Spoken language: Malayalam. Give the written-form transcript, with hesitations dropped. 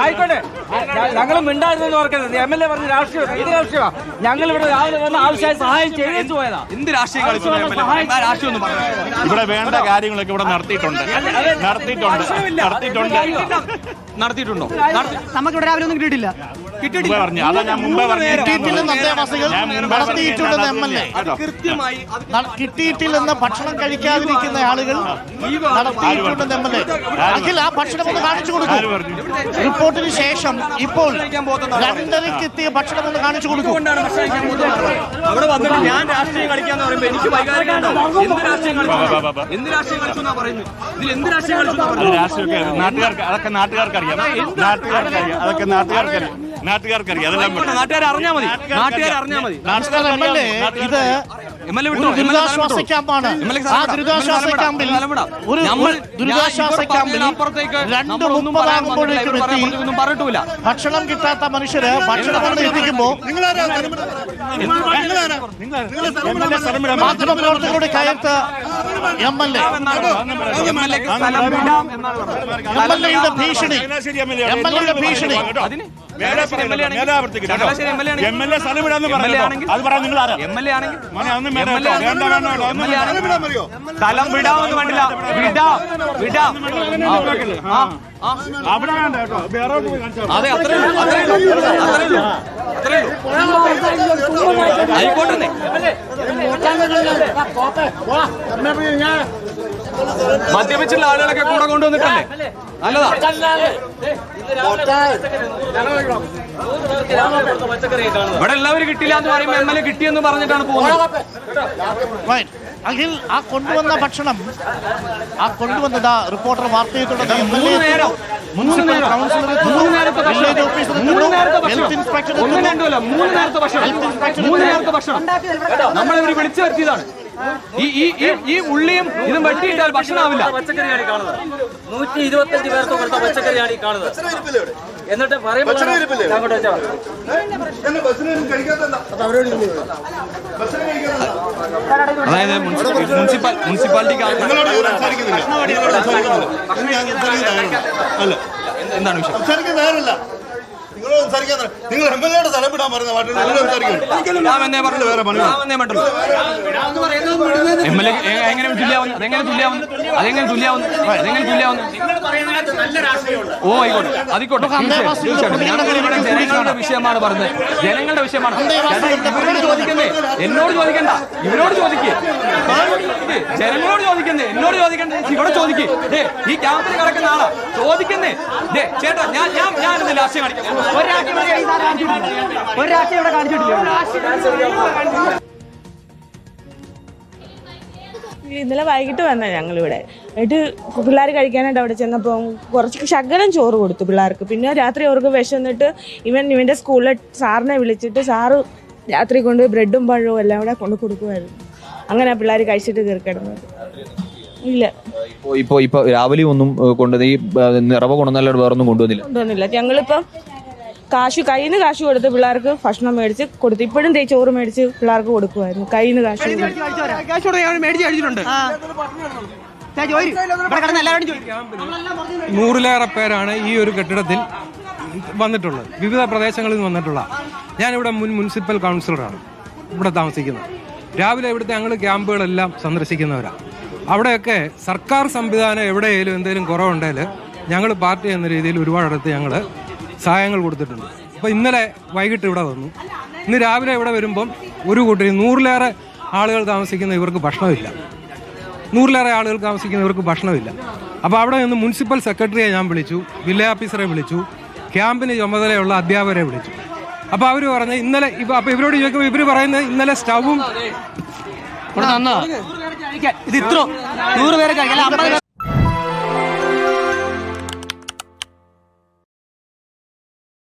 ആയിക്കോട്ടെ, ഞങ്ങൾ മിണ്ടായിരുന്നു ഓർക്കരുത്. MLA പറഞ്ഞ രാഷ്ട്രീയം ഇത് രാഷ്ട്രീയമാണ്. ഞങ്ങൾ ഇവിടെ രാവിലെ വന്ന ആവശ്യമായി സഹായം ചെയ്തു പോയതാ. എന്ത് രാഷ്ട്രീയം ഇവിടെ വേണ്ട കാര്യങ്ങളൊക്കെ ഇവിടെ നടത്തിയിട്ടുണ്ടോ? നമുക്കിവിടെ രാവിലെ ഒന്നും കിട്ടിയിട്ടില്ല. പറഞ്ഞു അതാ ഞാൻ മുമ്പേ പറഞ്ഞു. കിട്ടിയിട്ടില്ലെന്ന് ഭക്ഷണം കഴിക്കാതിരിക്കുന്ന ആളുകൾ നടത്തിയിട്ടുണ്ടെന്ന് MLA. അഖിൽ, ആ ഭക്ഷണം ഒന്ന് കാണിച്ചു കൊടുക്കും. റിപ്പോർട്ടിന് ശേഷം ഇപ്പോൾ 2:30 എത്തിയ ഭക്ഷണം ഒന്ന് കാണിച്ചു കൊടുക്കും. അവിടെ വന്നിട്ട് ഞാൻ രാഷ്ട്രീയം കളിക്കാന്ന് പറയുമ്പോ എനിക്ക് നാട്ടുകാർക്ക് അതൊക്കെ നാട്ടുകാർക്കറിയാം. നാട്ടുകാർ അറിഞ്ഞാൽ മതി. ഇത് ദുരിതാശ്വാസ ക്യാമ്പാണ്. ആ ദുരിതാശ്വാസ ക്യാമ്പിൽ 2:30 ആകുമ്പോഴേക്കും പറഞ്ഞിട്ടില്ല. ഭക്ഷണം കിട്ടാത്ത മനുഷ്യര് ഭക്ഷണം എത്തിക്കുമ്പോ മാധ്യമപ്രവർത്തകരുടെ കയർത്ത് MLAയുടെ ഭീഷണി. സ്ഥലം വിടാമെന്ന് വേണ്ടില്ല. അതെ, ആയിക്കോട്ടെ. മദ്യപിച്ചുള്ള ആളുകളൊക്കെ കൂടെ കൊണ്ടുവന്നിട്ടല്ലേ? നല്ലതാ. ഇവിടെ എല്ലാവരും കിട്ടില്ല എന്ന് പറയുമ്പോൾ MLA കിട്ടിയെന്ന് പറഞ്ഞിട്ടാണ് പോകുന്നത്. അഖിൽ, ആ കൊണ്ടുവന്ന ഭക്ഷണം കൊണ്ടുവന്നതാ റിപ്പോർട്ടർ വാർത്തയെ തുടർന്ന് municipal councillor, village officer, health inspector, 3 നേരത്തെ ഭക്ഷണം നമ്മളിവർ വിളിച്ചു വരുത്തിയതാണ്. ഈ ഉള്ളിയും ഇതും വെട്ടിയിട്ടാൽ ഭക്ഷണമാവില്ല. പച്ചക്കറിയാണ് കാണുന്നത്. 125 പേർക്ക് കൊടുത്ത പച്ചക്കറിയാണ് ഈ കാണുന്നത്. എന്നിട്ട് പറയുമ്പോൾ അതായത് മുനിസിപ്പാലിറ്റിക്ക് എന്താണ് വിഷയം? നിങ്ങൾ MLAയുടെ സ്ഥലം വിടാൻ പറഞ്ഞ MLA എങ്ങനെ തുല്യാവുന്നു? ഓ, ആയിക്കോട്ടെ. ഞങ്ങളിവിടെ ജനങ്ങളുടെ വിഷയമാണ് പറഞ്ഞത്. ജനങ്ങളുടെ വിഷയമാണ്. ഇവരോട് ചോദിക്കുന്നേ, എന്നോട് ചോദിക്കണ്ട. ഇവരോട് ചോദിക്കേ, ജനങ്ങളോട് ചോദിക്കുന്നേ, എന്നോട് ചോദിക്കണ്ട. ഇവിടെ ചോദിക്കേ. ഈ ക്യാമ്പിൽ കിടക്കുന്ന ആളാ ചോദിക്കുന്നേ. ചേട്ടാ, ഞാൻ രാഷ്ട്രീയം കാണിക്കാം. ഇന്നലെ വൈകിട്ട് വന്ന ഞങ്ങളിവിടെ എന്നിട്ട് പിള്ളേർ കഴിക്കാനായിട്ട് അവിടെ ചെന്നപ്പോൾ കുറച്ച് ശകലം ചോറ് കൊടുത്തു പിള്ളേർക്ക്. പിന്നെ രാത്രി അവർക്ക് വിശന്നിട്ട് ഇവൻ്റെ സ്കൂളിലെ സാറിനെ വിളിച്ചിട്ട് സാറ് രാത്രി കൊണ്ട് ബ്രെഡും പഴവും എല്ലാം കൂടെ കൊണ്ട് കൊടുക്കുമായിരുന്നു. അങ്ങനെ പിള്ളേർ കഴിച്ചിട്ട് തീർക്കിടുന്നത്. ഇല്ല, ഇപ്പൊ രാവിലെ ഒന്നും കൊണ്ടുവന്ന് ഈ നിറവ് കൊണ്ടുവന്നല്ലാണ്ട് വേറൊന്നും കൊണ്ടുവന്നില്ല. ഞങ്ങളിപ്പം കയ്യിൽ നിന്ന് കാശ് കൊടുത്ത് പിള്ളേർക്ക് ഭക്ഷണം മേടിച്ച് കൊടുത്തു. ഇപ്പോഴും ചോറ് മേടിച്ച് പിള്ളേർക്ക് കൊടുക്കുമായിരുന്നു. കയ്യിൽ നിന്ന് കാശ് മേടിച്ച് കഴിച്ചിട്ടുണ്ട്. 100-ലേറെ പേരാണ് ഈ ഒരു കെട്ടിടത്തിൽ വന്നിട്ടുള്ളത്. വിവിധ പ്രദേശങ്ങളിൽ നിന്ന് വന്നിട്ടുള്ള. ഞാനിവിടെ മുനിസിപ്പൽ കൗൺസിലറാണ് ഇവിടെ താമസിക്കുന്നത്. രാവിലെ ഇവിടുത്തെ ഞങ്ങൾ ക്യാമ്പുകളെല്ലാം സന്ദർശിക്കുന്നവരാണ്. അവിടെയൊക്കെ സർക്കാർ സംവിധാനം എവിടെയെങ്കിലും എന്തെങ്കിലും കുറവുണ്ടെങ്കിൽ ഞങ്ങൾ പാർട്ടി എന്ന രീതിയിൽ ഒരുപാടിടത്ത് ഞങ്ങൾ സഹായങ്ങൾ കൊടുത്തിട്ടുണ്ട്. അപ്പോൾ ഇന്നലെ വൈകിട്ട് ഇവിടെ വന്നു. ഇന്ന് രാവിലെ ഇവിടെ വരുമ്പം ഒരു കൂട്ടർ 100-ലേറെ ആളുകൾ താമസിക്കുന്ന ഇവർക്ക് ഭക്ഷണമില്ല. അപ്പോൾ അവിടെ നിന്ന് മുനിസിപ്പൽ സെക്രട്ടറിയെ ഞാൻ വിളിച്ചു, വില്ലേജ് ഓഫീസറെ വിളിച്ചു, ക്യാമ്പിന് ചുമതലയുള്ള അധ്യാപകരെ വിളിച്ചു. അപ്പോൾ അവർ പറഞ്ഞ് ഇന്നലെ അപ്പോൾ ഇവരോട് ചോദിക്കുമ്പോൾ ഇവർ പറയുന്നത് ഇന്നലെ സ്റ്റവും ഇത് ഇത്ര 100 പേരെ കഴിക്കാൻ